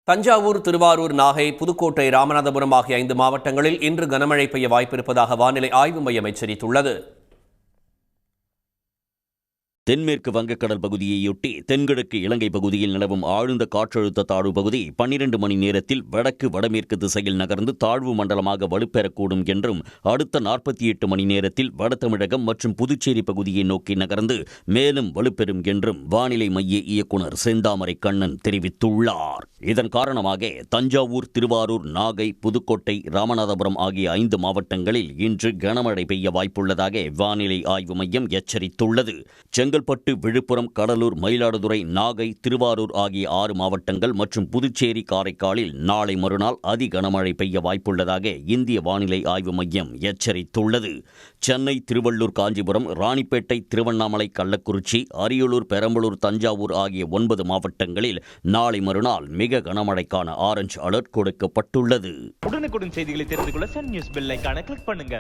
தஞ்சாவூர், திருவாரூர், நாகை, புதுக்கோட்டை, ராமநாதபுரம் ஆகிய 5 மாவட்டங்களில் இன்று கனமழை பெய்ய வாய்ப்பிருப்பதாக வானிலை ஆய்வு மையம் எச்சரித்துள்ளது. தென்மேற்கு வங்கக்கடல் பகுதியையொட்டி தென்கிழக்கு இலங்கை பகுதியில் நிலவும் ஆழ்ந்த காற்றழுத்த தாழ்வு பகுதி 12 மணி நேரத்தில் வடக்கு வடமேற்கு திசையில் நகர்ந்து தாழ்வு மண்டலமாக வலுப்பெறக்கூடும் என்றும் அடுத்த 48 மணி நேரத்தில் வடதமிழகம் மற்றும் புதுச்சேரி பகுதியை நோக்கி நகர்ந்து மேலும் வலுப்பெறும் என்றும் வானிலை மைய இயக்குநர் செந்தாமரை கண்ணன் தெரிவித்துள்ளார். இதன் காரணமாக தஞ்சாவூர், திருவாரூர், நாகை, புதுக்கோட்டை, ராமநாதபுரம் ஆகிய 5 மாவட்டங்களில் இன்று கனமழை பெய்ய வாய்ப்புள்ளதாக வானிலை ஆய்வு மையம் எச்சரித்துள்ளது. செங்கல்பட்டு, விழுப்புரம், கடலூர், மயிலாடுதுறை, நாகை, திருவாரூர் ஆகிய 6 மாவட்டங்கள் மற்றும் புதுச்சேரி, காரைக்காலில் நாளை மறுநாள் அதி கனமழை பெய்ய வாய்ப்புள்ளதாக இந்திய வானிலை ஆய்வு மையம் எச்சரித்துள்ளது. சென்னை, திருவள்ளூர், காஞ்சிபுரம், ராணிப்பேட்டை, திருவண்ணாமலை, கள்ளக்குறிச்சி, அரியலூர், பெரம்பலூர், தஞ்சாவூர் ஆகிய 9 மாவட்டங்களில் நாளை மறுநாள் மிக கனமழைக்கான ஆரஞ்சு அலர்ட் கொடுக்கப்பட்டுள்ளது. உடனுக்குடன் செய்திகளை தெரிந்து கொள்ள சன் நியூஸ் பெல் ஐகானை கிளிக் பண்ணுங்க.